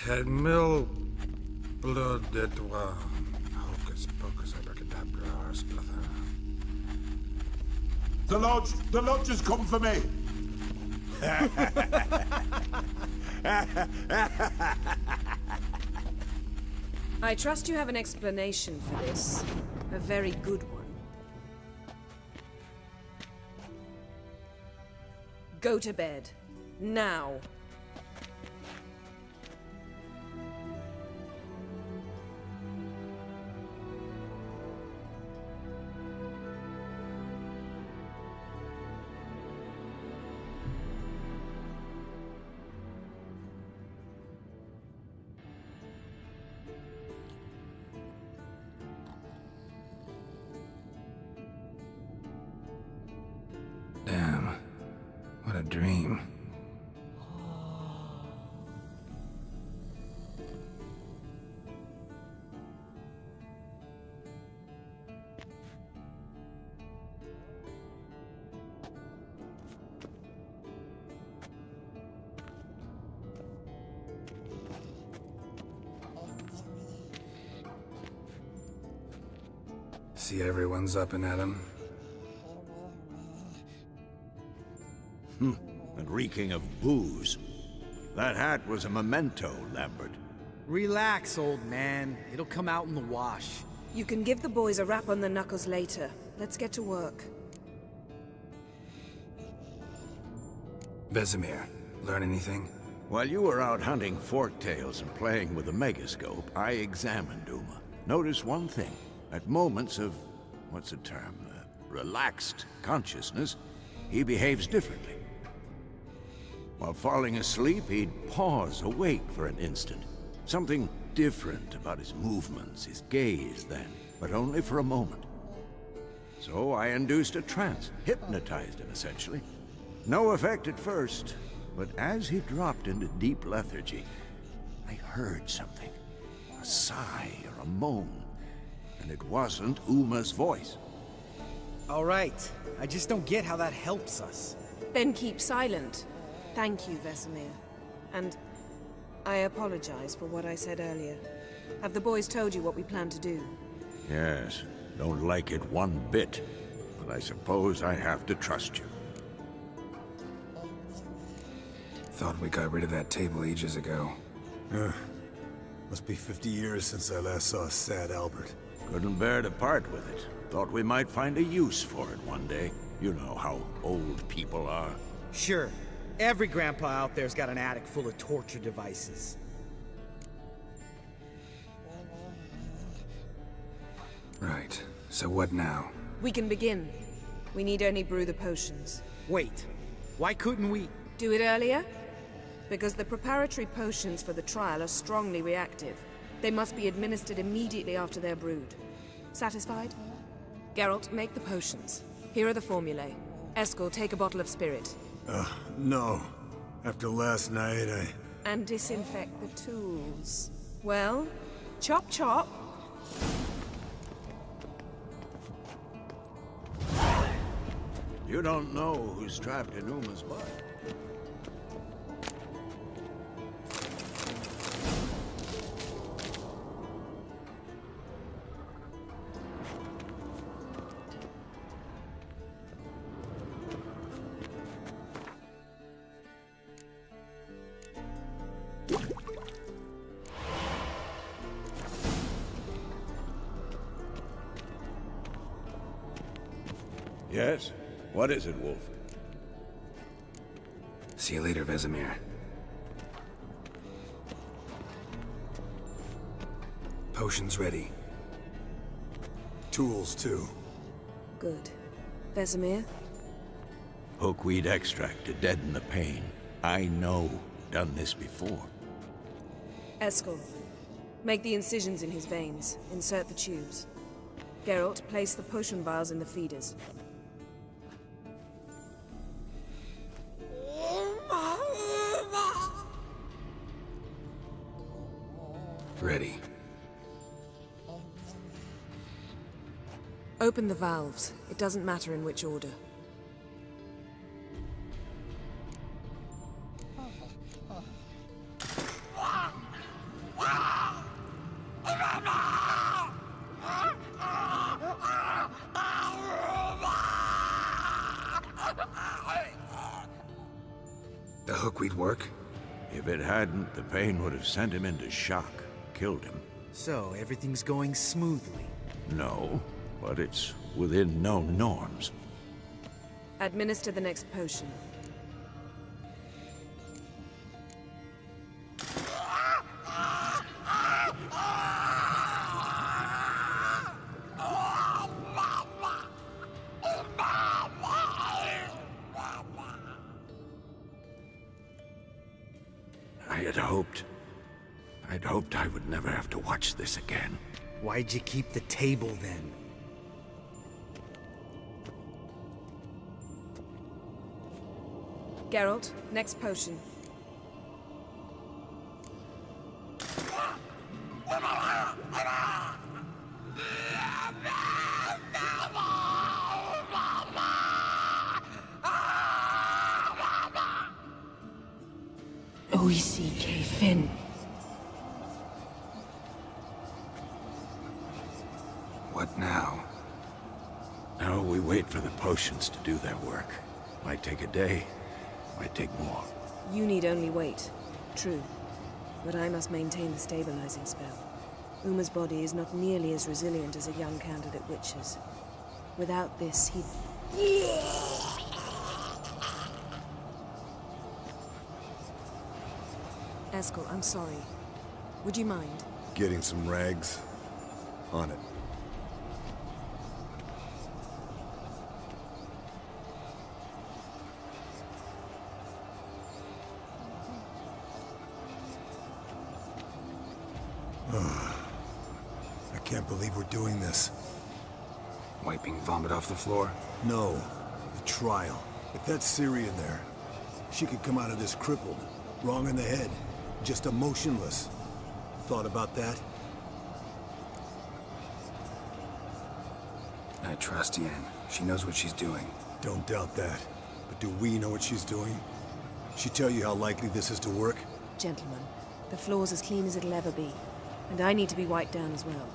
Het mil blood that was hocus pocus abracadabra splather. The lodge has come for me. I trust you have an explanation for this. A very good one. Go to bed. Now. Damn. What a dream. See everyone's up and at 'em. And reeking of booze. That hat was a memento, Lambert. Relax, old man. It'll come out in the wash. You can give the boys a rap on the knuckles later. Let's get to work. Vesemir, learn anything? While you were out hunting forktails and playing with the megascope, I examined Uma. Notice one thing. At moments of, what's the term, relaxed consciousness, he behaves differently. While falling asleep, he'd pause awake for an instant. Something different about his movements, his gaze then, but only for a moment. So I induced a trance, hypnotized him essentially. No effect at first, but as he dropped into deep lethargy, I heard something. A sigh or a moan, and it wasn't Uma's voice. All right. I just don't get how that helps us. Then keep silent. Thank you, Vesemir. And I apologize for what I said earlier. Have the boys told you what we plan to do? Yes, don't like it one bit, but I suppose I have to trust you. Thought we got rid of that table ages ago. Must be 50 years since I last saw sad Albert. Couldn't bear to part with it. Thought we might find a use for it one day. You know how old people are. Sure. Every grandpa out there's got an attic full of torture devices. Right. So what now? We can begin. We need only brew the potions. Wait. Why couldn't we... Do it earlier? Because the preparatory potions for the trial are strongly reactive. They must be administered immediately after they're brewed. Satisfied? Geralt, make the potions. Here are the formulae. Eskel, take a bottle of spirit. No. After last night, And disinfect the tools. Well, chop chop. You don't know who's trapped in Uma's butt. Yes? What is it, Wolf? See you later, Vesemir. Potions ready. tools too. Good. Vesemir? Hookweed extract to deaden the pain. I know. Done this before. Eskel. Make the incisions in his veins. Insert the tubes. Geralt, place the potion vials in the feeders. Ready. Open the valves. It doesn't matter in which order. hook we'd work? If it hadn't, the pain would have sent him into shock, killed him. So, everything's going smoothly. No, but it's within known norms. Administer the next potion. I'd hoped I would never have to watch this again. Why'd you keep the table then? Geralt, next potion. OECK Finn. What now? Now we wait for the potions to do their work. Might take a day, might take more. You need only wait. True. But I must maintain the stabilizing spell. Uma's body is not nearly as resilient as a young candidate witch's. Without this, he'd... Eskel, I'm sorry. Would you mind? Getting some rags. On it. I can't believe we're doing this. Wiping vomit off the floor? No, the trial. If that's Ciri in there, she could come out of this crippled, wrong in the head, just emotionless. Thought about that? I trust Yen. She knows what she's doing. Don't doubt that. But do we know what she's doing? She tell you how likely this is to work? Gentlemen, the floor's as clean as it'll ever be. And I need to be wiped down as well.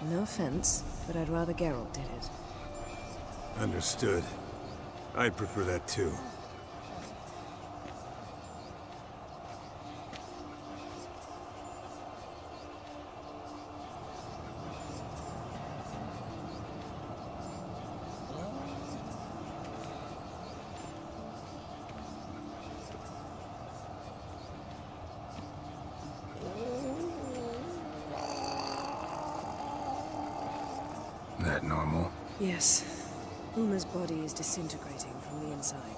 No offense, but I'd rather Geralt did it. Understood. I'd prefer that too. That normal? Yes. Uma's body is disintegrating from the inside.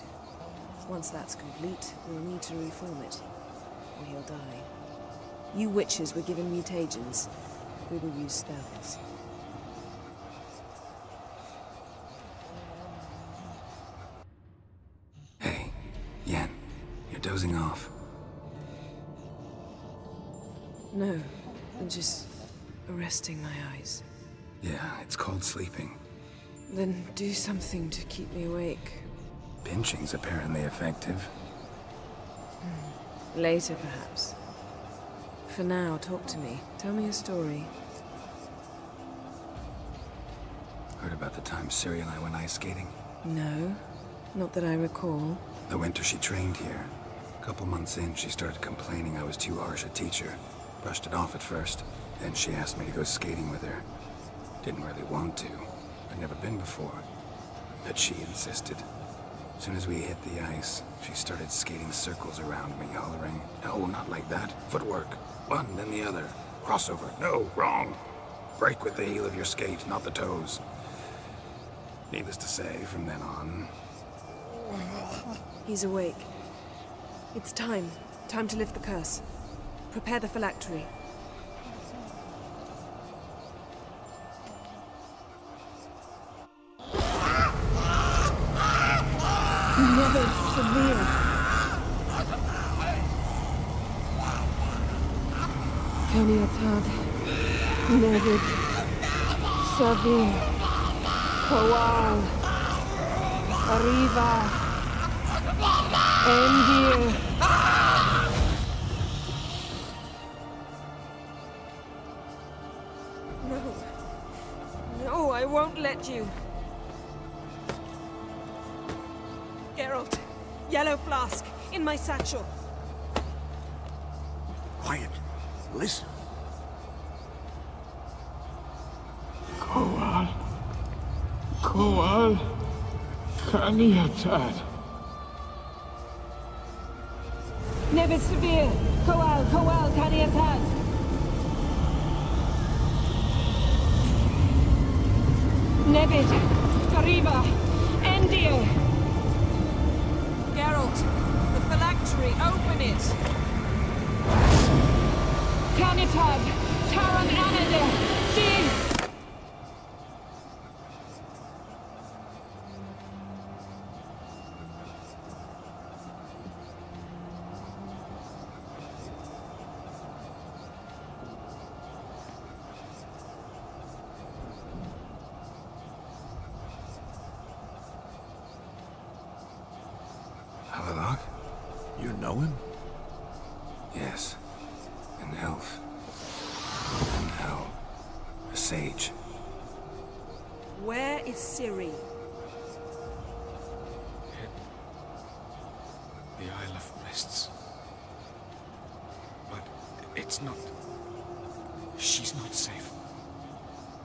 Once that's complete, we'll need to reform it, or he'll die. You witches were given mutagens. We will use spells. Hey, Yen, you're dozing off. No, I'm just arresting my eyes. Yeah, it's called sleeping. Then do something to keep me awake. Pinching's apparently effective. Later, perhaps. For now, talk to me. Tell me a story. Heard about the time Ciri and I went ice skating? No, not that I recall. The winter she trained here. A couple months in, she started complaining I was too harsh a teacher. Brushed it off at first. Then she asked me to go skating with her. Didn't really want to. I'd never been before. But she insisted. As soon as we hit the ice, she started skating circles around me, hollering, "No, not like that. Footwork. One, then the other. Crossover. No, wrong. Break with the heel of your skate, not the toes." Needless to say, from then on... He's awake. It's time. Time to lift the curse. Prepare the phylactery. Never severe. Kaniatad. Nevid. Savir. Kowal. Arriva. Endir. No. No, I won't let you. Geralt, yellow flask, in my satchel. Quiet. Listen. Koal, Kaniatad. Nevid Severe, Koal, Kaniatad. Nevid, Kariba, Endir. Geralt, the phylactery, open it! Kanitad, Taran Anadir, Dis. Avallac'h? You know him? Yes. An elf. And now, a sage. Where is Ciri? The Isle of Mists. But it's not... She's not safe.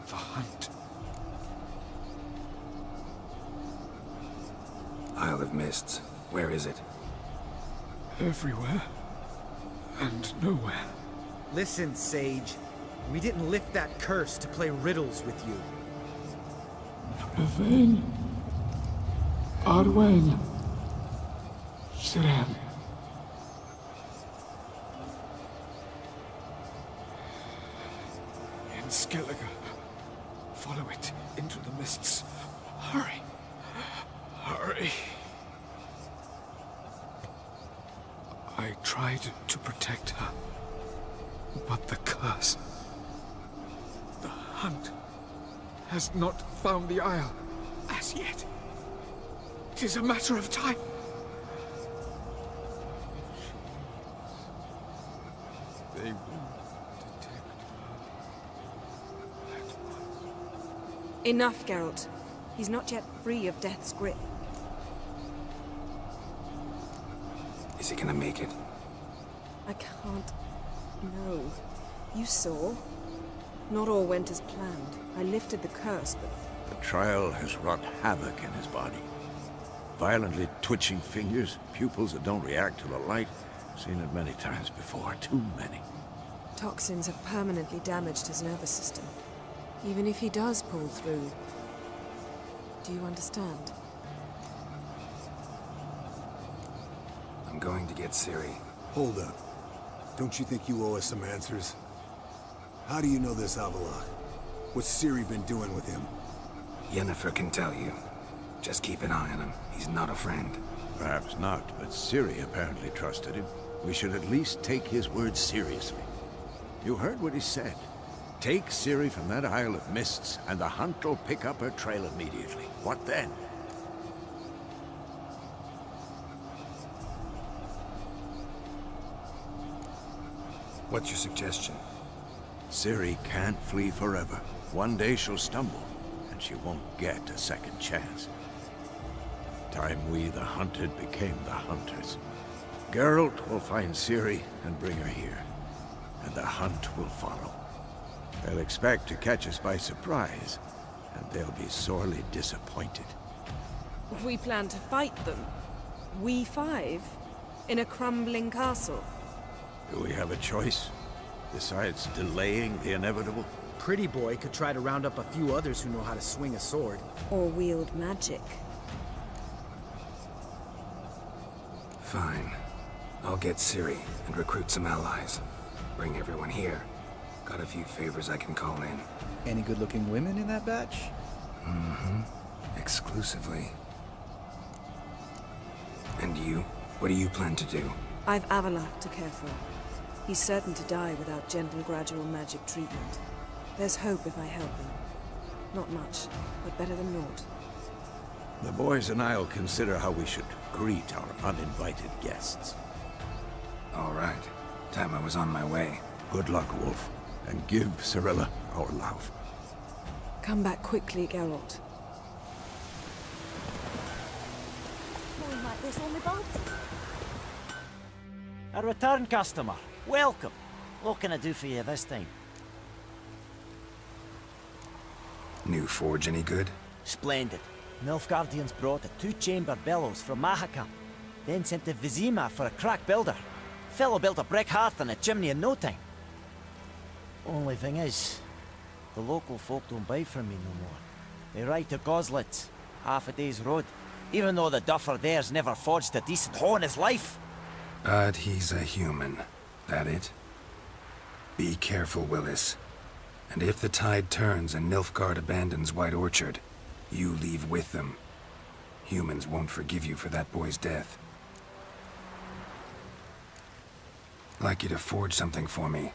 The hunt. Isle of Mists. Where is it? Everywhere. And nowhere. Listen, Sage. We didn't lift that curse to play riddles with you. Yvain. Arwen. Siren. In Skellige. Follow it into the mists. Hurry. Hurry. I tried to protect her, but the curse... The hunt has not found the Isle as yet. 'Tis a matter of time. They will detect her at once. Enough, Geralt. He's not yet free of death's grip. Is he gonna make it? I can't... No. You saw? Not all went as planned. I lifted the curse, but... The trial has wrought havoc in his body. Violently twitching fingers, pupils that don't react to the light. Seen it many times before, too many. Toxins have permanently damaged his nervous system. Even if he does pull through... Do you understand? I'm going to get Ciri. Hold up. Don't you think you owe us some answers? How do you know this Avallac'h? What's Ciri been doing with him? Yennefer can tell you. Just keep an eye on him. He's not a friend. Perhaps not, but Ciri apparently trusted him. We should at least take his words seriously. You heard what he said. Take Ciri from that Isle of Mists, and the hunt will pick up her trail immediately. What then? What's your suggestion? Ciri can't flee forever. One day she'll stumble, and she won't get a second chance. Time we, the hunted, became the hunters. Geralt will find Ciri and bring her here, and the hunt will follow. They'll expect to catch us by surprise, and they'll be sorely disappointed. We plan to fight them. We five? In a crumbling castle? Do we have a choice? Besides delaying the inevitable? Pretty Boy could try to round up a few others who know how to swing a sword. Or wield magic. Fine. I'll get Ciri and recruit some allies. Bring everyone here. Got a few favors I can call in. Any good-looking women in that batch? Mm-hmm. Exclusively. And you? What do you plan to do? I've Avallac'h to care for. He's certain to die without gentle, gradual magic treatment. There's hope if I help him. Not much, but better than naught. The boys and I'll consider how we should greet our uninvited guests. All right. Time I was on my way. Good luck, Wolf, and give Cirilla our love. Come back quickly, Geralt. My this on the boat. A return customer. Welcome. What can I do for you this time? New forge any good? Splendid. Nilfgaardians brought a 2-chamber bellows from Avallac'h, then sent to Vizima for a crack builder. Fellow built a brick hearth and a chimney in no time. Only thing is, the local folk don't buy from me no more. They ride to Goslitz, half a day's road, even though the duffer there's never forged a decent hoe in his life. But he's a human. That it? Be careful, Willis. And if the tide turns and Nilfgaard abandons White Orchard, you leave with them. Humans won't forgive you for that boy's death. I'd like you to forge something for me.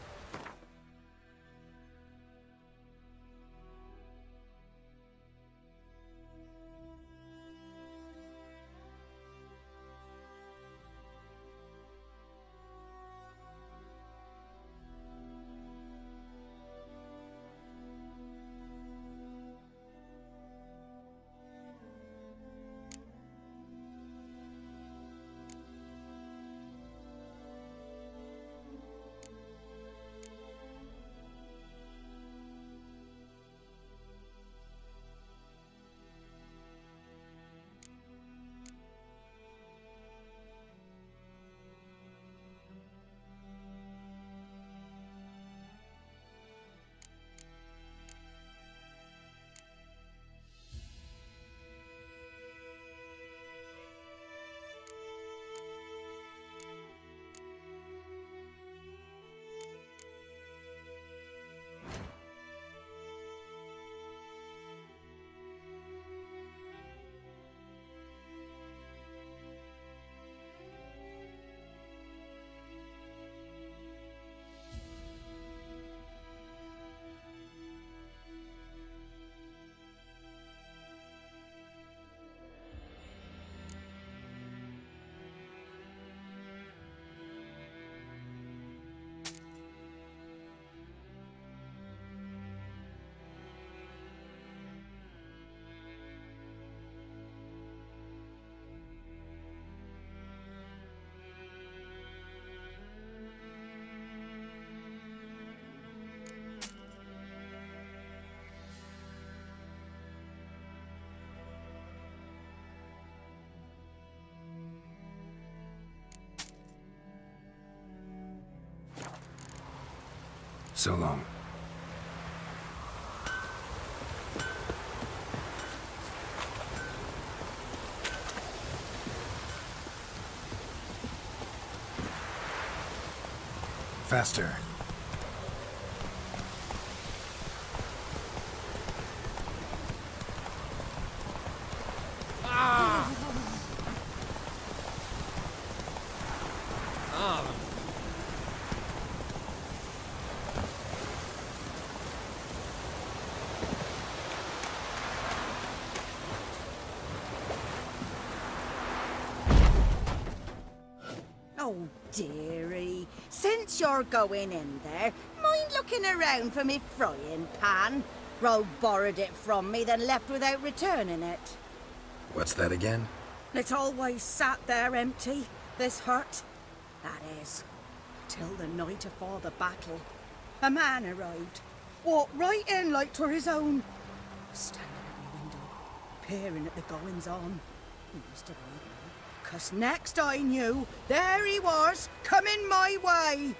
So long. Faster. Oh, dearie. Since you're going in there, mind looking around for me frying pan? Rogue borrowed it from me, then left without returning it. What's that again? It's always sat there empty, this hut. That is, till the night afore the battle. A man arrived, walked right in like 'twere his own. Standing at my window, peering at the goings-on. He must have read me, 'cause next I knew, there he was, coming my way.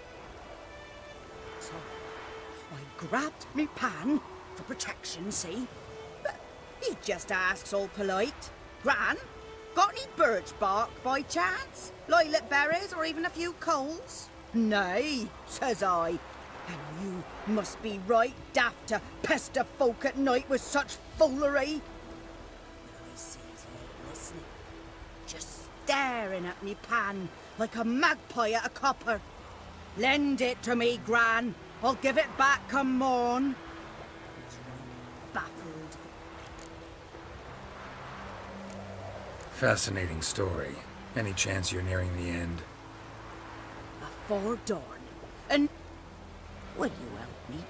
So, I grabbed me pan, for protection, see? But he just asks all polite, "Gran, got any birch bark by chance? Lilac berries or even a few coals?" "Nay," says I. "And you must be right daft to pester folk at night with such foolery." But I sees he ain't listening, just staring at me pan like a magpie at a copper. "Lend it to me, Gran. I'll give it back come morn." Baffled. Fascinating story. Any chance you're nearing the end? Afore dawn. And will you help me?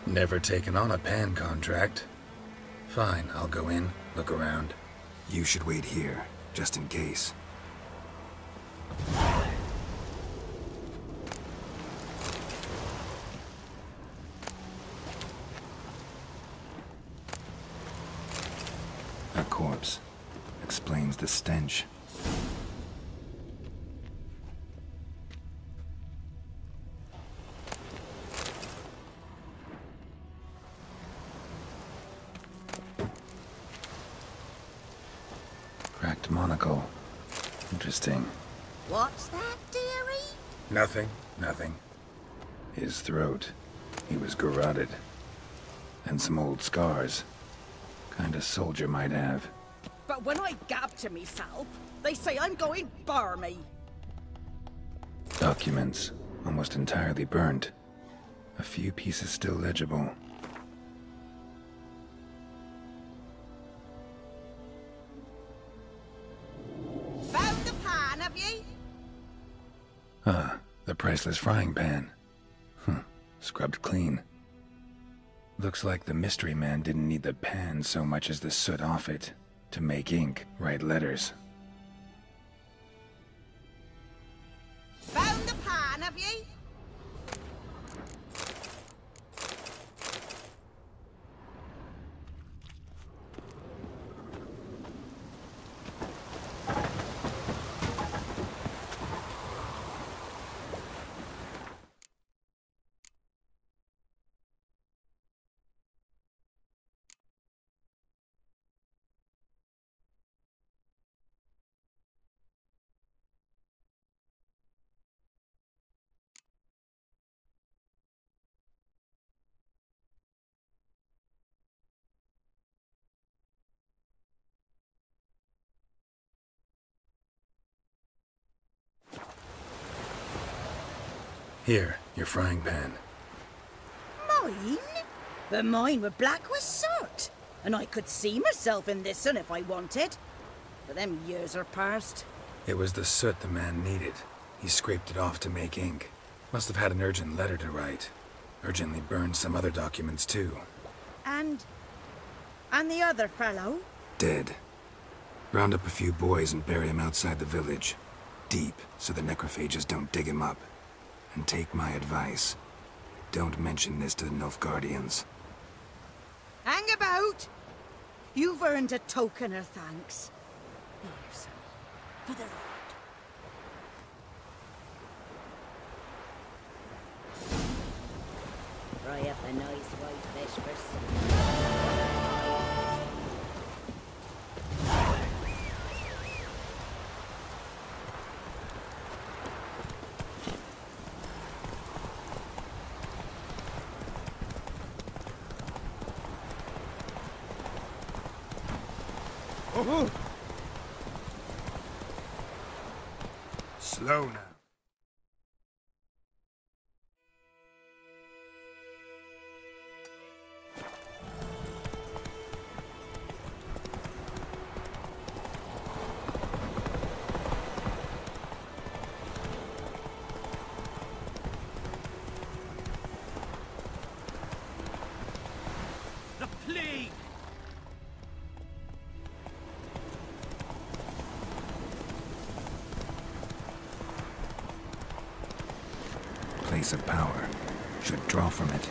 Never taken on a pan contract. Fine, I'll go in, look around. You should wait here, just in case. A corpse. Explains the stench. Cracked monocle. Interesting. What's that, dearie? Nothing. His throat. He was garroted. And some old scars. Kind of soldier might have. But when I gab to myself, they say I'm going barmy. Documents. Almost entirely burnt. A few pieces still legible. Found the pan, have ye? The priceless frying pan. Scrubbed clean. Looks like the mystery man didn't need the pan so much as the soot off it. To make ink, write letters. Found the pan, have ye? Here, your frying pan. Mine? But mine were black with soot. And I could see myself in this one if I wanted. But them years are past. It was the soot the man needed. He scraped it off to make ink. Must have had an urgent letter to write. Urgently burned some other documents too. And the other fellow? Dead. Round up a few boys and bury him outside the village. Deep, so the necrophages don't dig him up. And take my advice. Don't mention this to the Nilfgaardians. Hang about! You've earned a token of thanks. Here, son, for the Lord. Fry up a nice white fish for Slow now. The plague! Place of power. Should draw from it.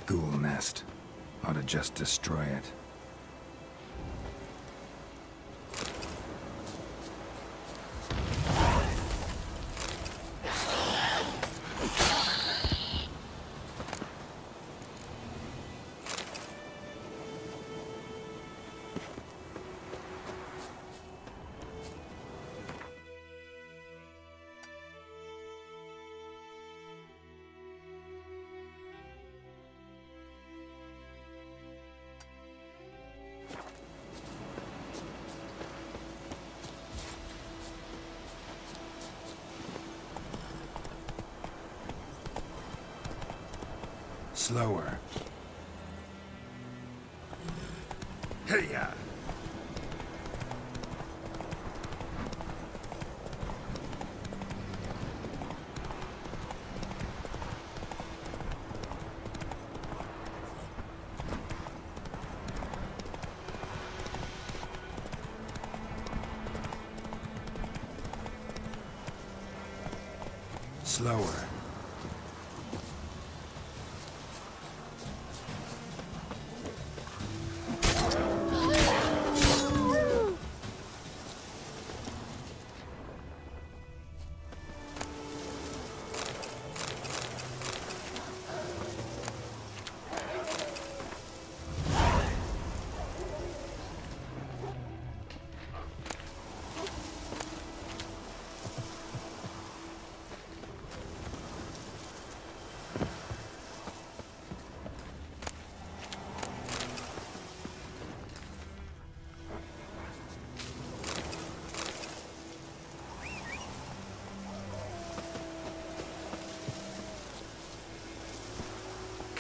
Ghoul nest. Ought to just destroy it. Slower. Hey-ya! Slower.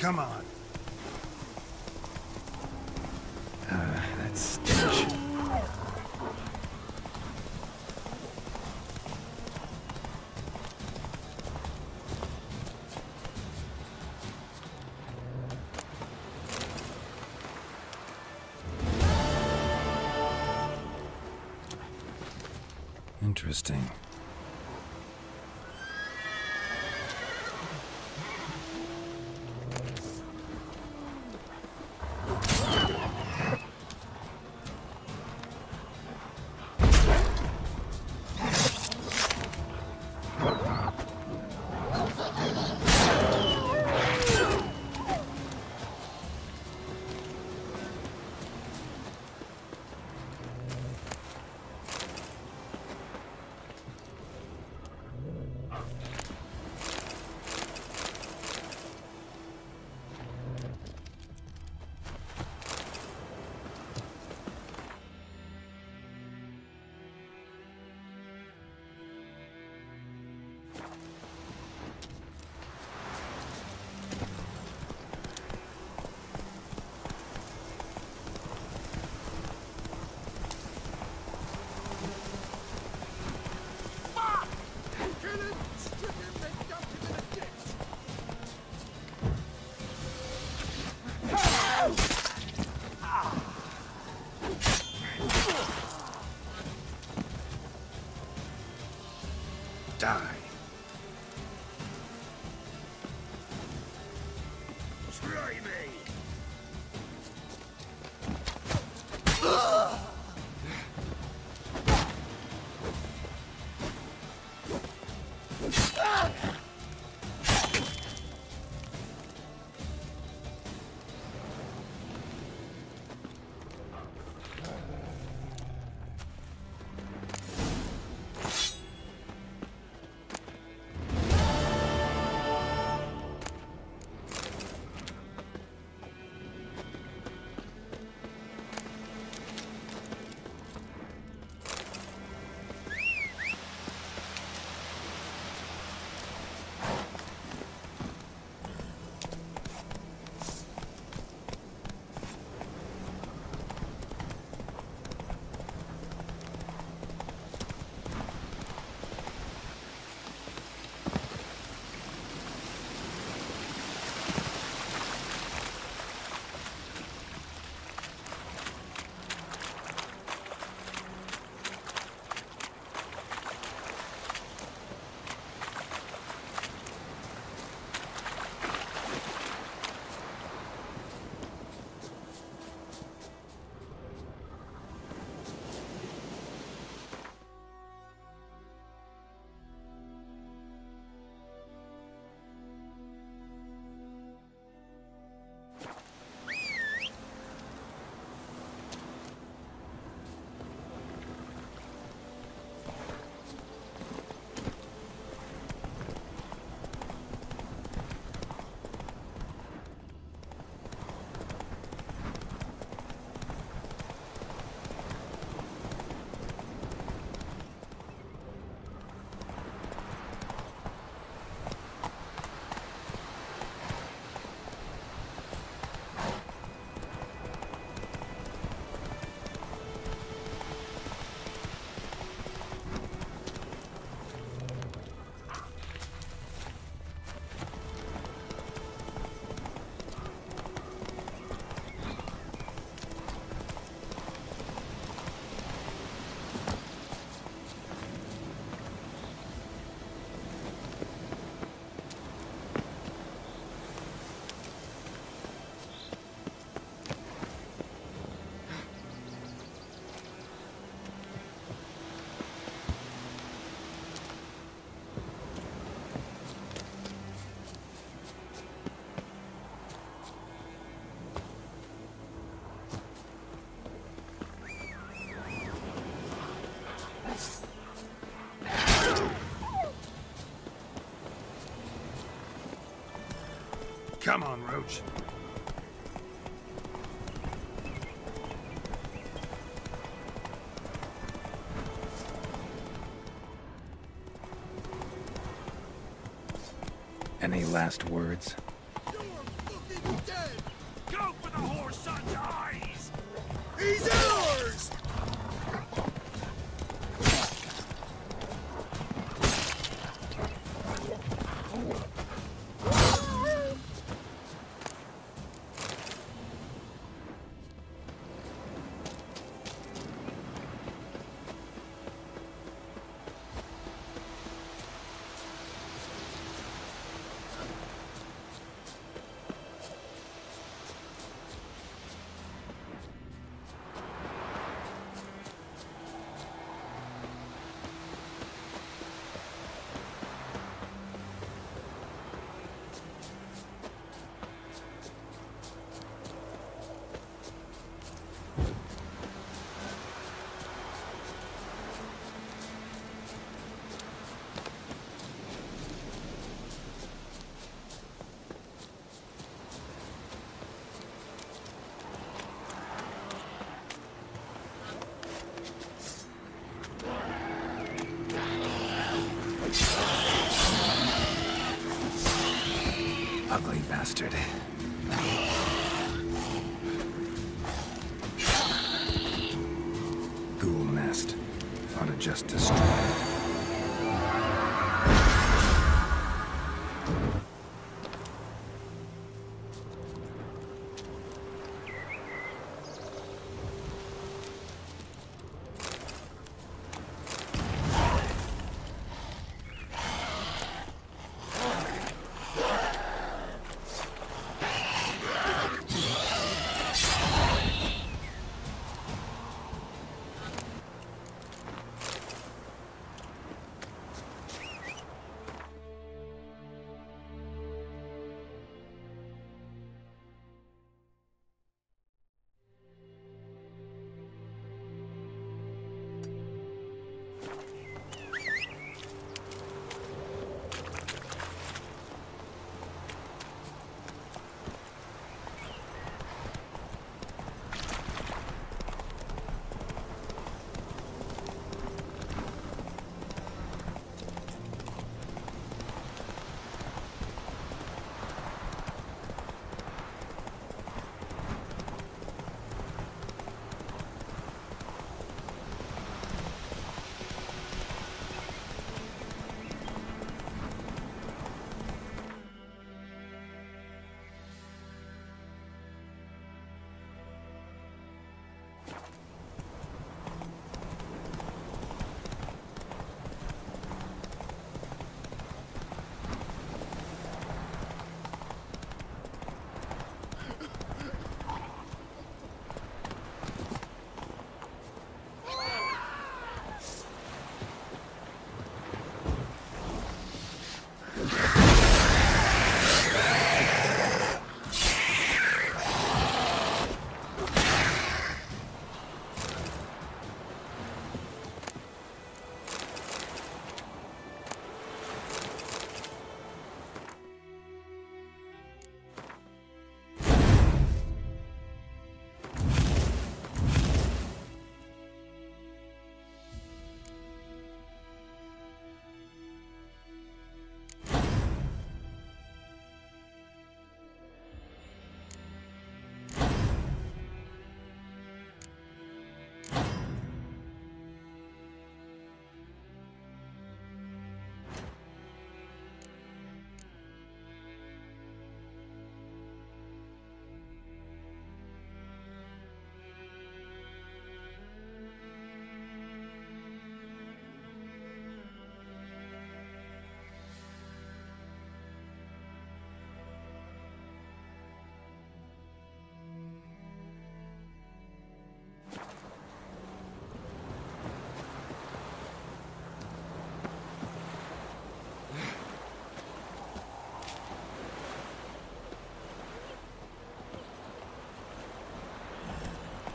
Come on. That stench. Interesting. Die. Try me. Come on, Roach. Any last words? You're fucking dead! Go for the horse son's eyes! He's ours! Ugly bastard. Ghoul nest. Ought to just destroy it.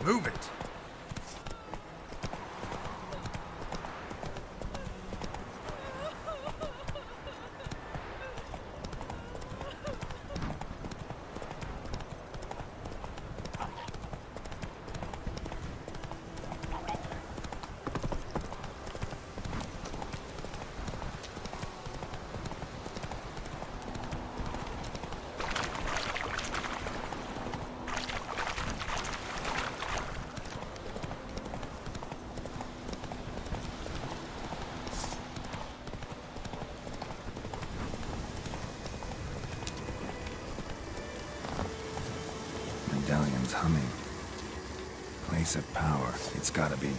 Move it! medallion's humming. Place of power, it's gotta be.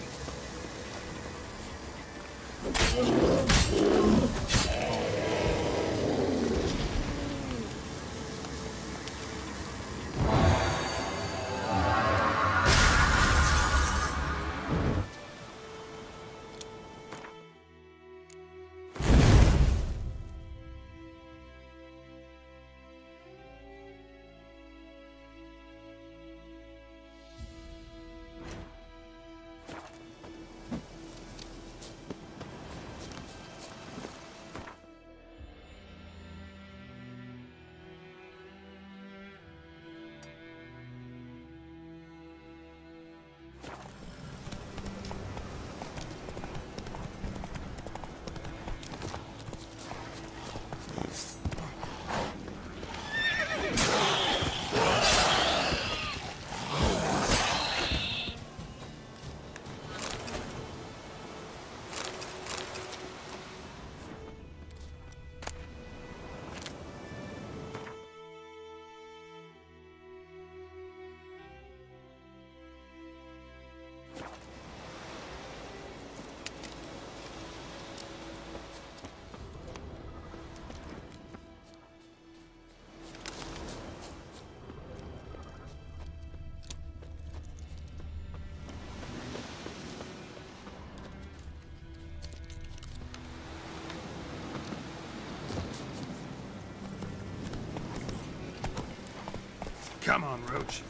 Come on, Roach.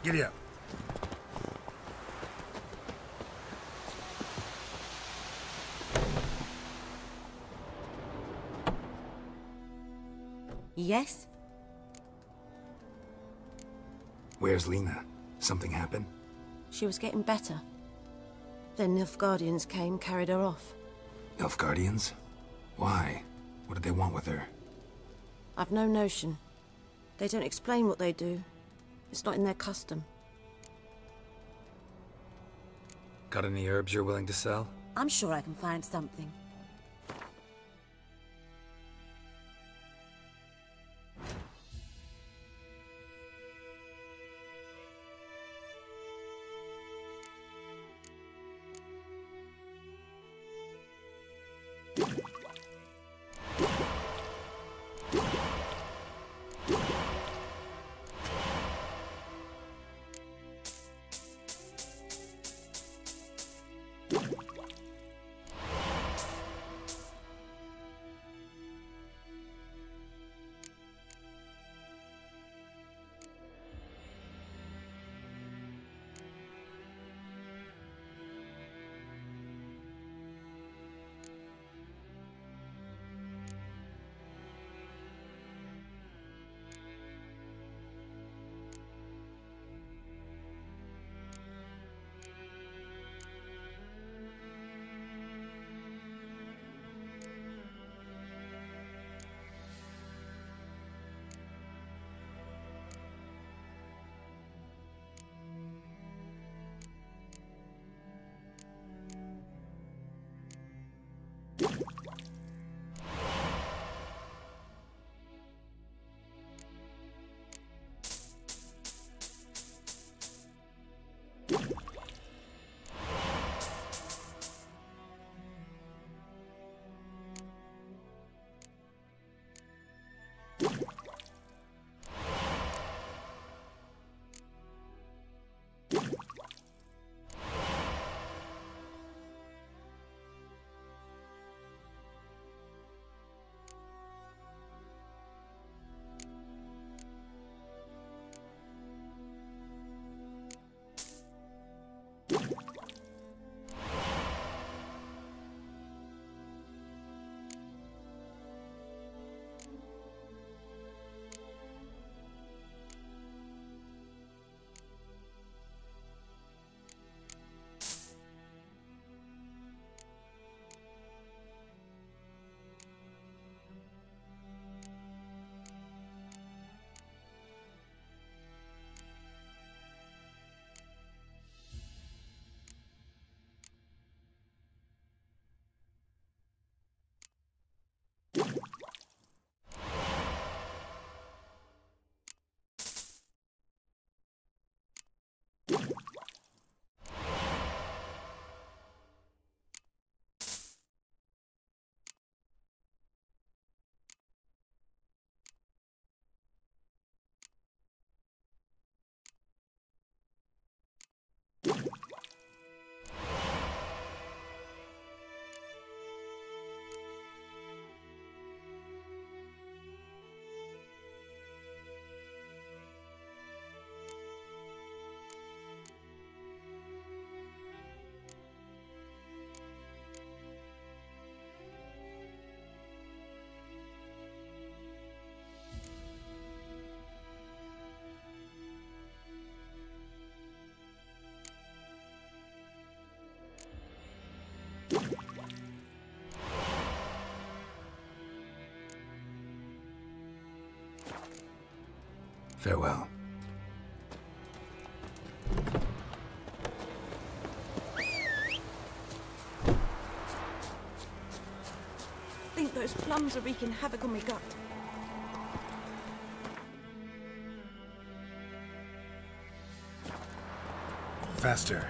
Giddy up. Yes? Where's Lena? Something happened? She was getting better. Then Nilfgaardians came, carried her off. Nilfgaardians? Why? What did they want with her? I've no notion. They don't explain what they do. It's not in their custom. Got any herbs you're willing to sell? I'm sure I can find something. Farewell. I think those plums are wreaking havoc on my gut. Faster.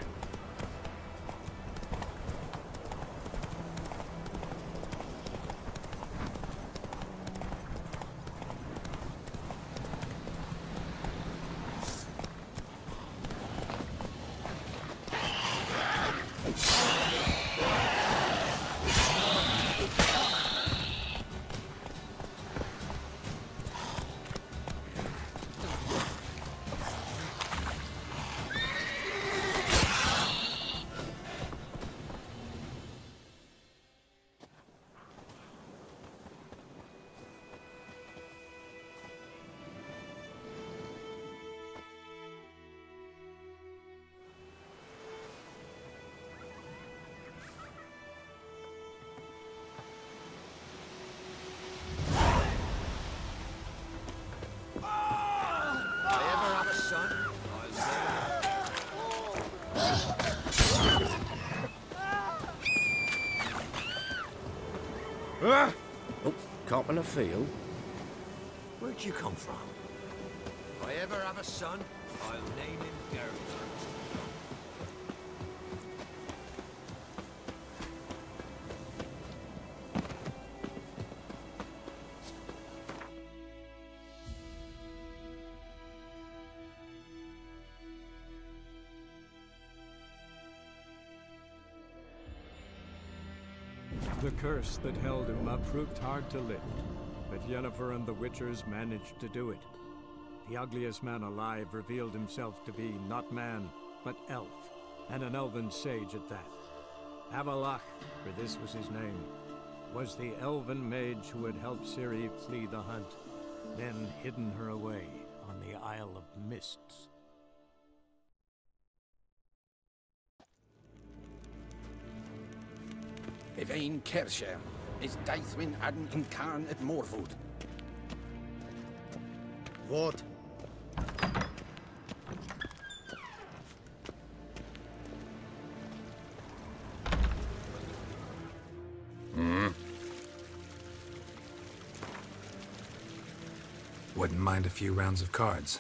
Oh, cop in a field? Where'd you come from? If I ever have a son, I'll name him Geralt. The curse that held Uma proved hard to lift, but Yennefer and the Witchers managed to do it. The ugliest man alive revealed himself to be not man, but elf, and an elven sage at that. Avallac'h, for this was his name, was the elven mage who had helped Ciri flee the hunt, then hidden her away on the Isle of Mists. Evain Kersher is Daithwin Adden in Karn at Morvood. What? Wouldn't mind a few rounds of cards.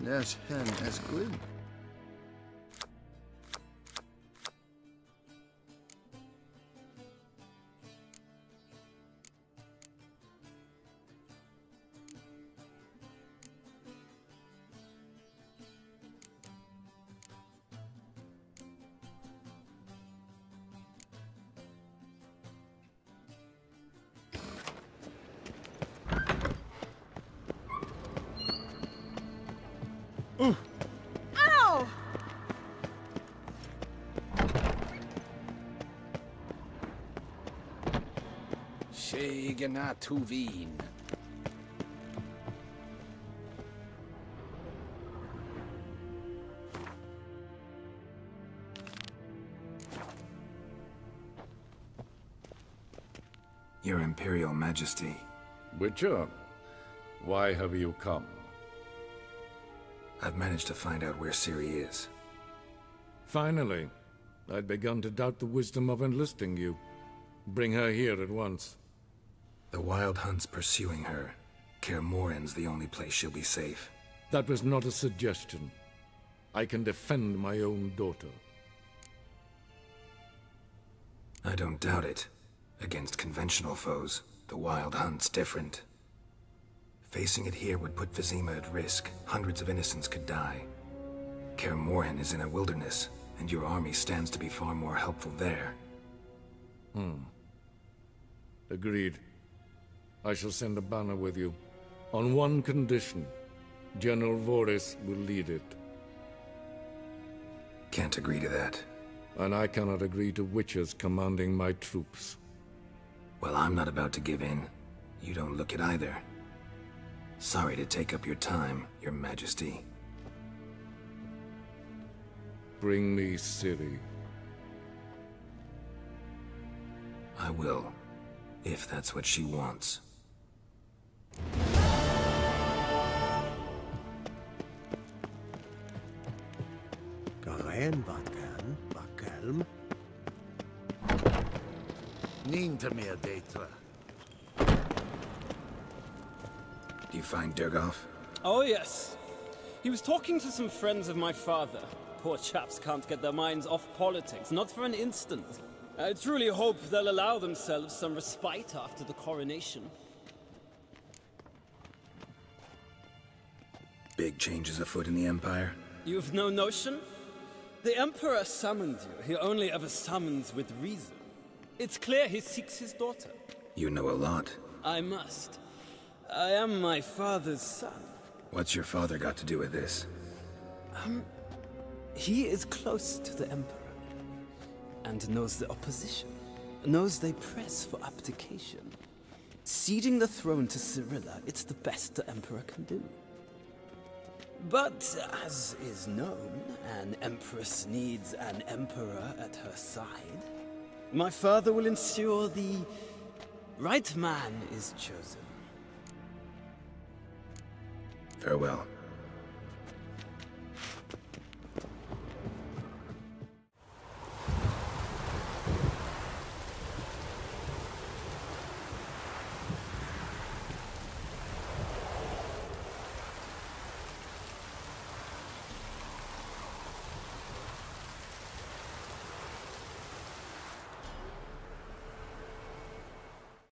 There's hen as grim. Ow! Shegena Tuvin. Your Imperial Majesty. Witcher, why have you come? I've managed to find out where Ciri is. Finally. I'd begun to doubt the wisdom of enlisting you. Bring her here at once. The Wild Hunt's pursuing her. Kaer Morhen's the only place she'll be safe. That was not a suggestion. I can defend my own daughter. I don't doubt it. Against conventional foes, the Wild Hunt's different. Facing it here would put Vizima at risk. Hundreds of innocents could die. Kaer Morhen is in a wilderness, and your army stands to be far more helpful there. Agreed. I shall send a banner with you. On one condition. General Voris will lead it. Can't agree to that. And I cannot agree to witches commanding my troops. Well, I'm not about to give in. You don't look it either. Sorry to take up your time, Your Majesty. Bring me Ciri. I will, if that's what she wants. Garen Vatkan, Vakelm. Ninte meer detra. Do you find Durgoff? Oh, yes. He was talking to some friends of my father. Poor chaps can't get their minds off politics, not for an instant. I truly hope they'll allow themselves some respite after the coronation. Big changes afoot in the Empire? You've no notion? The Emperor summoned you. He only ever summons with reason. It's clear he seeks his daughter. You know a lot. I must. I am my father's son. What's your father got to do with this? He is close to the Emperor. And knows the opposition. Knows they press for abdication. Ceding the throne to Cirilla, it's the best the Emperor can do. But, as is known, an Empress needs an Emperor at her side. My father will ensure the right man is chosen. Farewell.